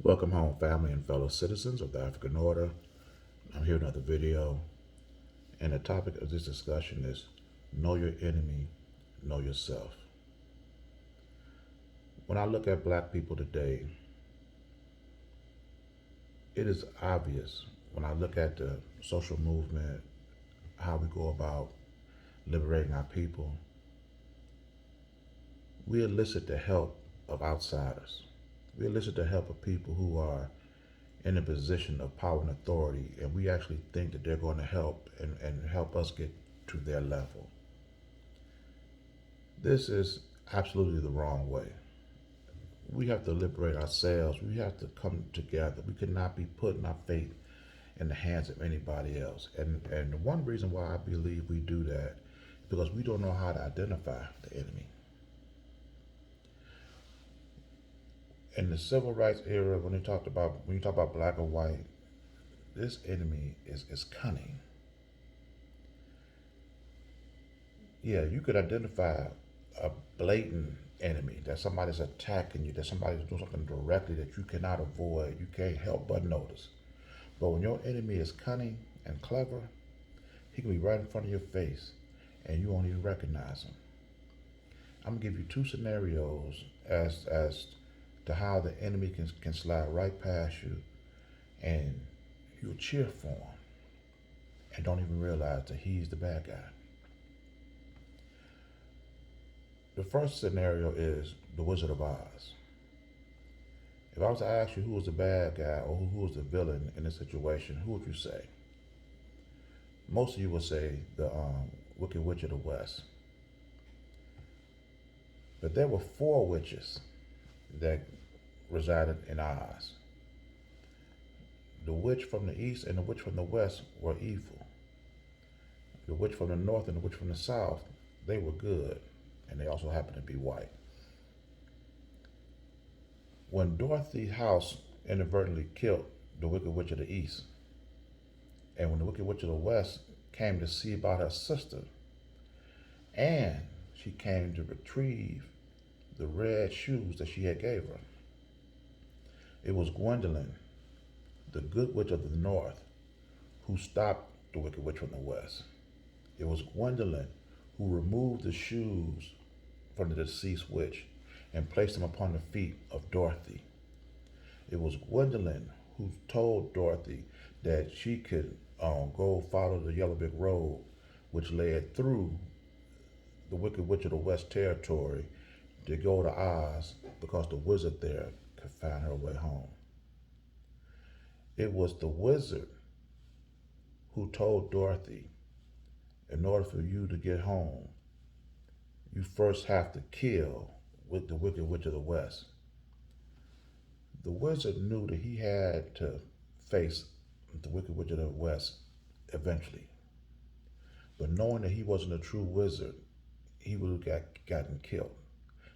Welcome home, family and fellow citizens of the African Order. I'm here with another video, and the topic of this discussion is Know Your Enemy, Know Yourself. When I look at black people today, it is obvious when I look at the social movement, how we go about liberating our people, we elicit the help of outsiders. We elicit the help of people who are in a position of power and authority, and we actually think that they're going to help and help us get to their level. This is absolutely the wrong way. We have to liberate ourselves. We have to come together. We cannot be putting our faith in the hands of anybody else. And one reason why I believe we do that is because we don't know how to identify the enemy. In the civil rights era, when you talk about black or white, this enemy is cunning. Yeah, you could identify a blatant enemy, that somebody's attacking you, that somebody's doing something directly that you cannot avoid, you can't help but notice. But when your enemy is cunning and clever, he can be right in front of your face and you won't even recognize him. I'm gonna give you two scenarios as to how the enemy can slide right past you and you'll cheer for him and don't even realize that he's the bad guy. The first scenario is the Wizard of Oz. If I was to ask you who was the bad guy or who was the villain in this situation, who would you say? Most of you would say the Wicked Witch of the West. But there were four witches that resided in Oz. The witch from the east and the witch from the west were evil. The witch from the north and the witch from the south, they were good, and they also happened to be white. When Dorothy House inadvertently killed the Wicked Witch of the East, and when the Wicked Witch of the West came to see about her sister, and she came to retrieve the red shoes that she had gave her, it was Gwendolyn, the good witch of the north, who stopped the Wicked Witch from the west. It was Gwendolyn who removed the shoes from the deceased witch and placed them upon the feet of Dorothy. It was Gwendolyn who told Dorothy that she could go follow the yellow brick road, which led through the Wicked Witch of the West territory to go to Oz because the wizard there could find her way home. It was the wizard who told Dorothy, in order for you to get home, you first have to kill with the Wicked Witch of the West. The wizard knew that he had to face the Wicked Witch of the West eventually. But knowing that he wasn't a true wizard, he would have gotten killed.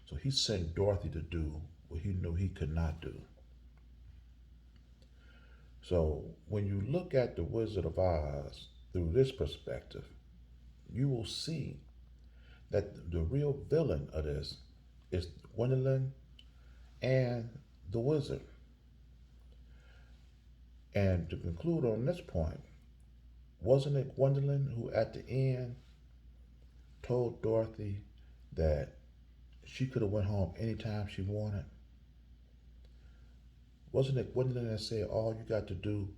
So he sent Dorothy to do what he knew he could not do. So when you look at the Wizard of Oz through this perspective, you will see that the real villain of this is Gwendolyn and the wizard. And to conclude on this point, wasn't it Gwendolyn who at the end told Dorothy that she could have went home anytime she wanted? Wasn't it Gwendolyn that said all you got to do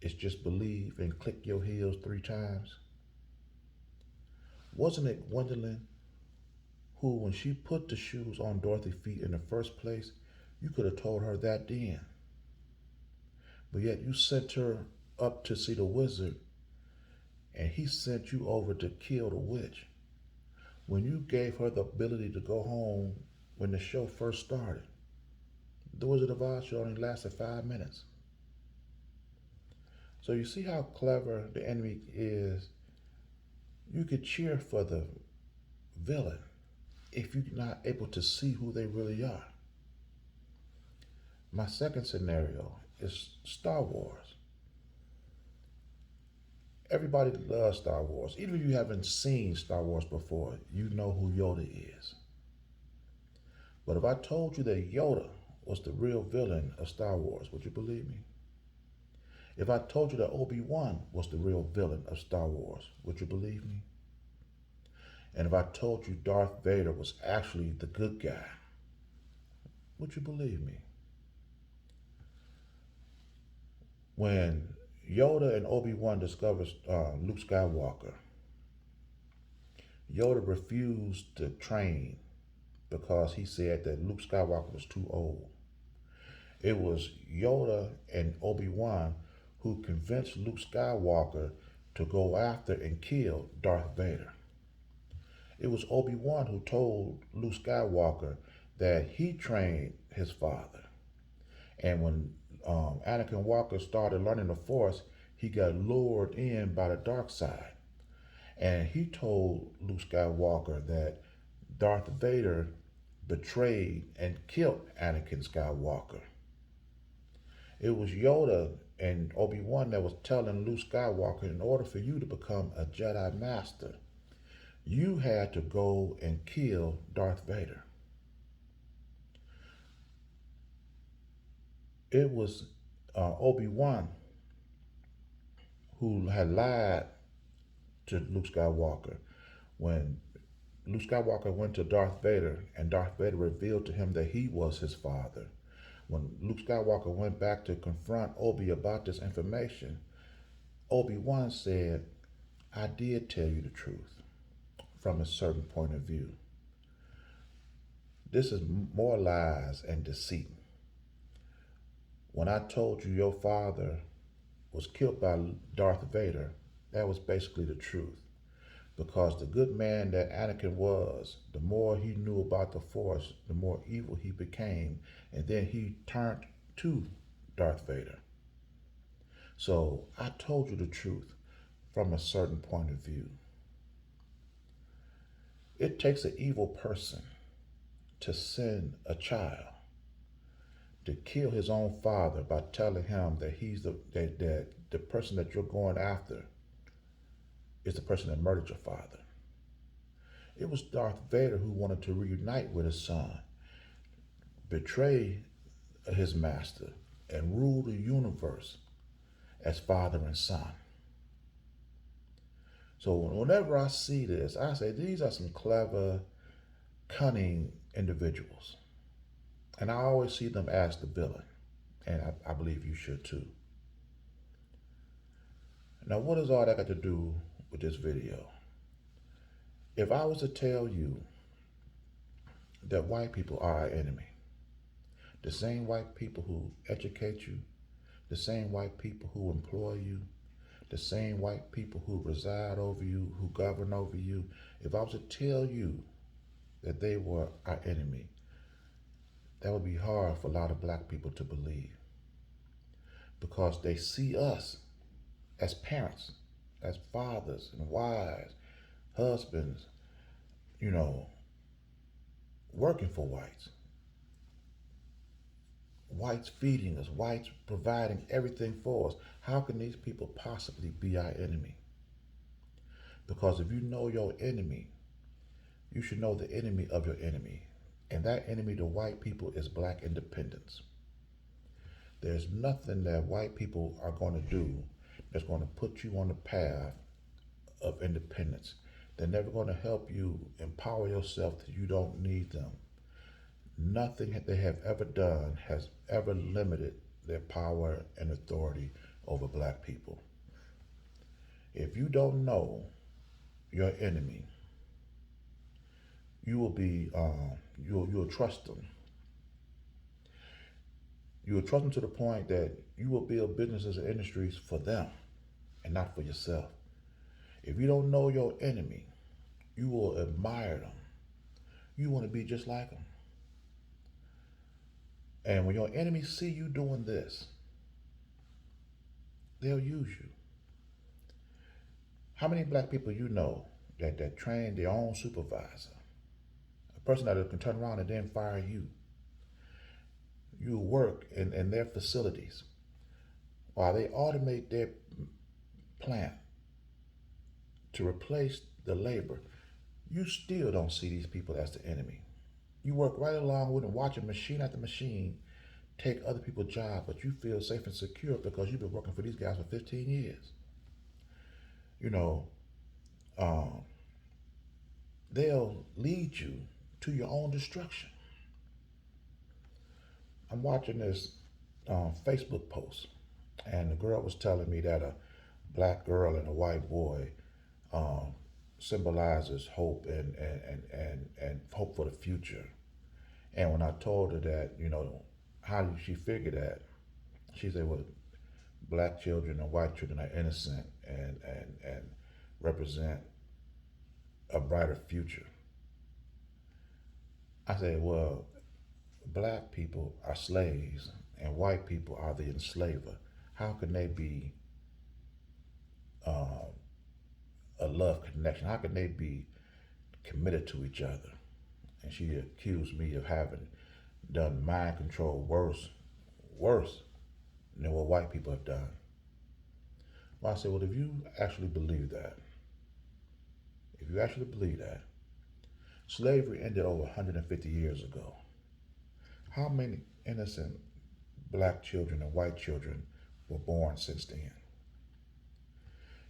is just believe and click your heels 3 times? Wasn't it Gwendolyn who, when she put the shoes on Dorothy's feet in the first place, you could have told her that then? But yet you sent her up to see the wizard, and he sent you over to kill the witch when you gave her the ability to go home when the show first started. The Wizard of Oz show only lasted 5 minutes. So you see how clever the enemy is. You could cheer for the villain if you're not able to see who they really are. My second scenario is Star Wars. Everybody loves Star Wars. Even if you haven't seen Star Wars before, you know who Yoda is. But if I told you that Yoda was the real villain of Star Wars, would you believe me? If I told you that Obi-Wan was the real villain of Star Wars, would you believe me? And if I told you Darth Vader was actually the good guy, would you believe me? When Yoda and Obi-Wan discovers Luke Skywalker, Yoda refused to train because he said that Luke Skywalker was too old. It was Yoda and Obi-Wan who convinced Luke Skywalker to go after and kill Darth Vader. It was Obi-Wan who told Luke Skywalker that he trained his father. And when Anakin Walker started learning the Force, he got lured in by the dark side. And he told Luke Skywalker that Darth Vader betrayed and killed Anakin Skywalker. It was Yoda and Obi-Wan that was telling Luke Skywalker, in order for you to become a Jedi Master, you had to go and kill Darth Vader. It was Obi-Wan who had lied to Luke Skywalker when Luke Skywalker went to Darth Vader and Darth Vader revealed to him that he was his father. When Luke Skywalker went back to confront Obi about this information, Obi-Wan said, I did tell you the truth from a certain point of view. This is more lies and deceit. When I told you your father was killed by Darth Vader, that was basically the truth. Because the good man that Anakin was, the more he knew about the Force, the more evil he became. And then he turned to Darth Vader. So I told you the truth from a certain point of view. It takes an evil person to send a child to kill his own father by telling him that that the person that you're going after is the person that murdered your father. It was Darth Vader who wanted to reunite with his son, betray his master, and rule the universe as father and son. So whenever I see this, I say these are some clever, cunning individuals. And I always see them as the villain. And I believe you should too. Now, what does all that got to do with this video? If I was to tell you that white people are our enemy, the same white people who educate you, the same white people who employ you, the same white people who reside over you, who govern over you, if I was to tell you that they were our enemy, that would be hard for a lot of black people to believe, because they see us as parents, as fathers and wives, husbands, working for whites. Whites feeding us, whites providing everything for us. How can these people possibly be our enemy? Because if you know your enemy, you should know the enemy of your enemy. And that enemy to white people is black independence. There's nothing that white people are going to do that's going to put you on the path of independence. They're never going to help you empower yourself that you don't need them. Nothing that they have ever done has ever limited their power and authority over black people. If you don't know your enemy, you will be, you'll trust them. You will trust them to the point that you will build businesses and industries for them and not for yourself. If you don't know your enemy, you will admire them. You want to be just like them. And when your enemies see you doing this, they'll use you. How many black people you know that train their own supervisor? A person that can turn around and then fire you. You work in their facilities while they automate their plant to replace the labor. You still don't see these people as the enemy. You work right along with them, watching machine after machine take other people's jobs, but you feel safe and secure because you've been working for these guys for 15 years. You know, um, they'll lead you to your own destruction. I'm watching this Facebook post, and the girl was telling me that a black girl and a white boy um, symbolizes hope and hope for the future. And when I told her that, how did she figure that? She said, well, black children and white children are innocent and represent a brighter future. I said, well, black people are slaves and white people are the enslaver. How can they be um, a love connection? How can they be committed to each other? And she accused me of having done mind control worse than what white people have done. Well, I said, well, if you actually believe that, slavery ended over 150 years ago. How many innocent black children and white children were born since then?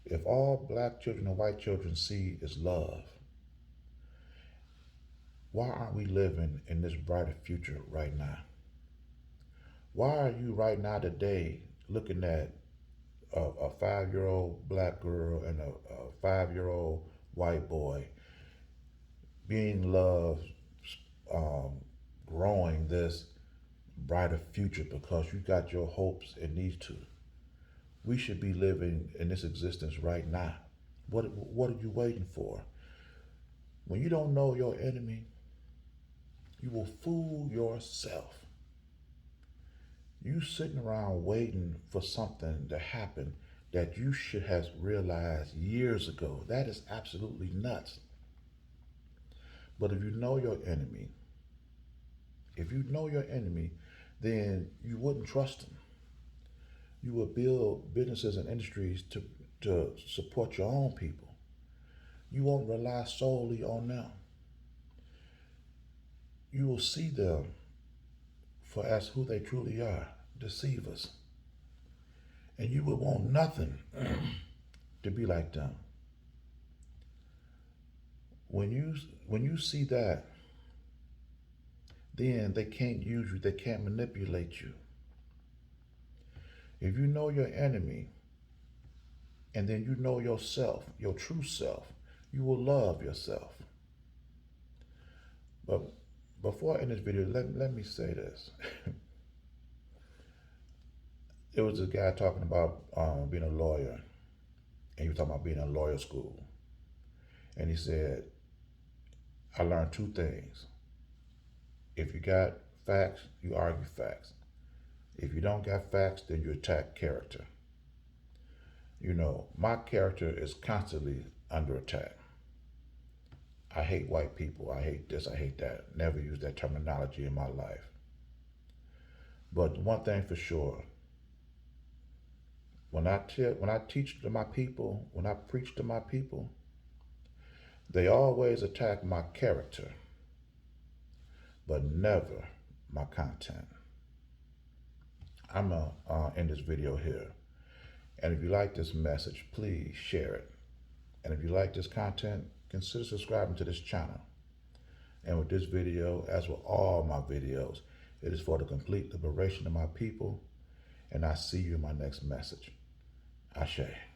If all black children and white children see is love, why aren't we living in this brighter future right now? Why are you right now today looking at a 5-year-old black girl and a 5-year-old white boy being loved, um, growing this brighter future because you got your hopes in these two? We should be living in this existence right now. What are you waiting for? When you don't know your enemy, you will fool yourself. You sitting around waiting for something to happen that you should have realized years ago. That is absolutely nuts. But if you know your enemy, then you wouldn't trust them. You will build businesses and industries to support your own people. You won't rely solely on them. You will see them for as who they truly are, deceivers. And you will want nothing to be like them. When you see that, then they can't use you, they can't manipulate you. If you know your enemy, and then you know yourself, your true self, you will love yourself. But before I end this video, let me say this. It was a guy talking about being a lawyer, and he was talking about being in a lawyer school. And he said, I learned two things. If you got facts, you argue facts. If you don't got facts, then you attack character. My character is constantly under attack. I hate white people. I hate this. I hate that. Never use that terminology in my life. But one thing for sure, when I teach to my people, when I preach to my people, they always attack my character, but never my content. I'm going to end this video here. And if you like this message, please share it. And if you like this content, consider subscribing to this channel. And with this video, as with all my videos, it is for the complete liberation of my people. And I see you in my next message. Ashe.